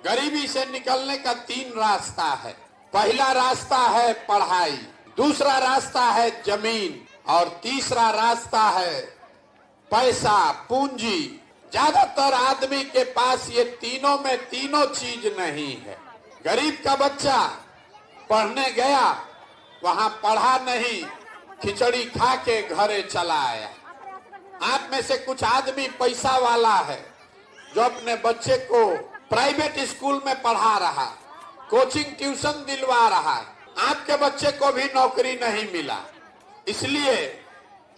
गरीबी से निकलने का 3 रास्ता है। पहला रास्ता है पढ़ाई, दूसरा रास्ता है जमीन और तीसरा रास्ता है पैसा, पूंजी। ज्यादातर आदमी के पास ये तीनों में तीनों चीज नहीं है। गरीब का बच्चा पढ़ने गया, वहां पढ़ा नहीं, खिचड़ी खा के घरे चला आया। आप में से कुछ आदमी पैसा वाला है जो अपने बच्चे को प्राइवेट स्कूल में पढ़ा रहा, कोचिंग ट्यूशन दिलवा रहा है। आपके बच्चे को भी नौकरी नहीं मिला, इसलिए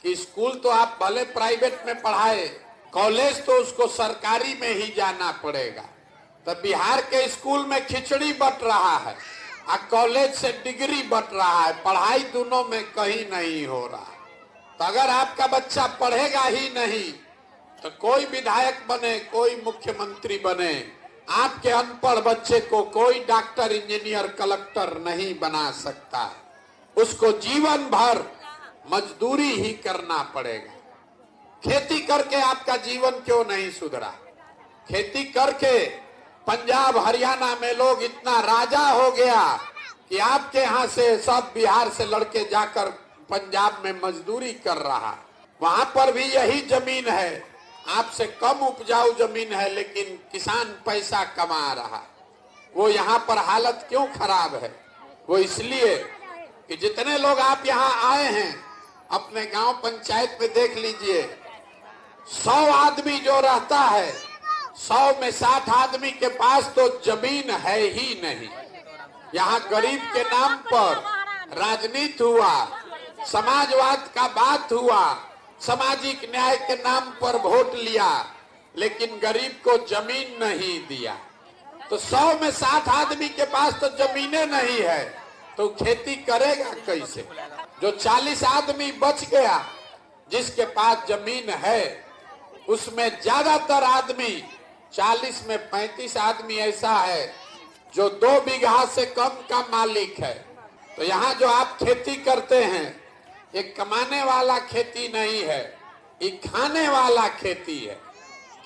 कि स्कूल तो आप भले प्राइवेट में पढ़ाए, कॉलेज तो उसको सरकारी में ही जाना पड़ेगा। तो बिहार के स्कूल में खिचड़ी बट रहा है और कॉलेज से डिग्री बट रहा है, पढ़ाई दोनों में कहीं नहीं हो रहा। तो अगर आपका बच्चा पढ़ेगा ही नहीं तो कोई विधायक बने, कोई मुख्यमंत्री बने, आपके अनपढ़ बच्चे को कोई डॉक्टर, इंजीनियर, कलेक्टर नहीं बना सकता है। उसको जीवन भर मजदूरी ही करना पड़ेगा। खेती करके आपका जीवन क्यों नहीं सुधरा? खेती करके पंजाब हरियाणा में लोग इतना राजा हो गया कि आपके यहाँ से सब बिहार से लड़के जाकर पंजाब में मजदूरी कर रहा। वहां पर भी यही जमीन है, आपसे कम उपजाऊ जमीन है, लेकिन किसान पैसा कमा रहा। वो यहाँ पर हालत क्यों खराब है? वो इसलिए कि जितने लोग आप यहाँ आए हैं, अपने गांव पंचायत में देख लीजिए, 100 आदमी जो रहता है, 100 में 60 आदमी के पास तो जमीन है ही नहीं। यहाँ गरीब के नाम पर राजनीति हुआ, समाजवाद का बात हुआ, सामाजिक न्याय के नाम पर वोट लिया, लेकिन गरीब को जमीन नहीं दिया। तो 100 में 60 आदमी के पास तो जमीनें नहीं है, तो खेती करेगा कैसे? जो 40 आदमी बच गया जिसके पास जमीन है, उसमें ज्यादातर आदमी, 40 में 35 आदमी ऐसा है जो 2 बीघा से कम का मालिक है। तो यहाँ जो आप खेती करते हैं, ये कमाने वाला खेती नहीं है, ये खाने वाला खेती है।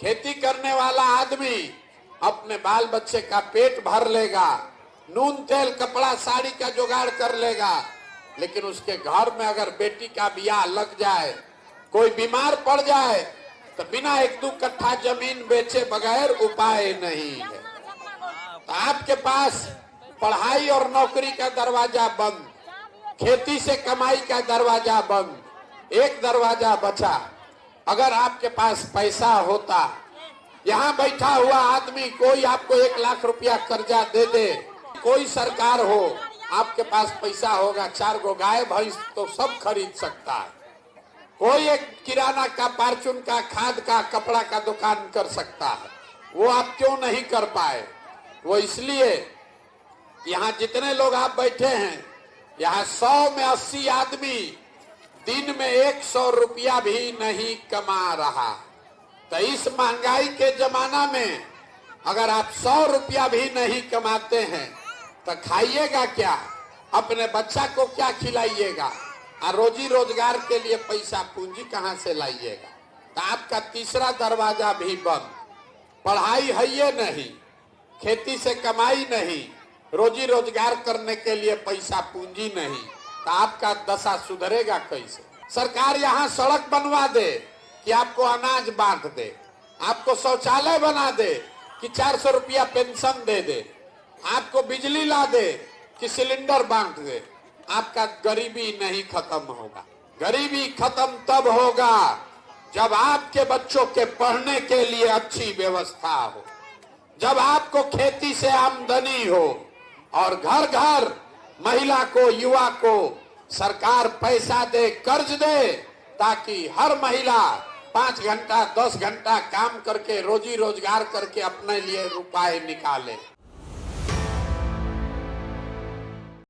खेती करने वाला आदमी अपने बाल बच्चे का पेट भर लेगा, नून तेल कपड़ा साड़ी का जुगाड़ कर लेगा, लेकिन उसके घर में अगर बेटी का ब्याह लग जाए, कोई बीमार पड़ जाए, तो बिना 1-2 कट्ठा जमीन बेचे बगैर उपाय नहीं है। तो आपके पास पढ़ाई और नौकरी का दरवाजा बंद, खेती से कमाई का दरवाजा बंद, एक दरवाजा बचा। अगर आपके पास पैसा होता, यहाँ बैठा हुआ आदमी कोई आपको 1 लाख रुपया कर्जा दे दे, कोई सरकार हो, आपके पास पैसा होगा, 4 गो गाय भैंस तो सब खरीद सकता है। कोई एक किराना का, फार्चून का, खाद का, कपड़ा का दुकान कर सकता है। वो आप क्यों नहीं कर पाए? वो इसलिए यहाँ जितने लोग आप बैठे हैं, यहाँ 100 में 80 आदमी दिन में 100 रुपया भी नहीं कमा रहा। तो इस महंगाई के जमाना में अगर आप 100 रुपया भी नहीं कमाते हैं तो खाइएगा क्या? अपने बच्चा को क्या खिलाइएगा? और रोजी रोजगार के लिए पैसा पूंजी कहाँ से लाइएगा? तो आपका तीसरा दरवाजा भी बंद। पढ़ाई है ये नहीं, खेती से कमाई नहीं, रोजी रोजगार करने के लिए पैसा पूंजी नहीं, तो आपका दशा सुधरेगा कैसे? सरकार यहाँ सड़क बनवा दे कि आपको अनाज बांट दे, आपको शौचालय बना दे कि 400 रुपया पेंशन दे दे, आपको बिजली ला दे कि सिलेंडर बांट दे, आपका गरीबी नहीं खत्म होगा। गरीबी खत्म तब होगा जब आपके बच्चों के पढ़ने के लिए अच्छी व्यवस्था हो, जब आपको खेती से आमदनी हो और घर घर महिला को, युवा को सरकार पैसा दे, कर्ज दे, ताकि हर महिला 5 घंटा 10 घंटा काम करके रोजी रोजगार करके अपने लिए रुपए निकाले।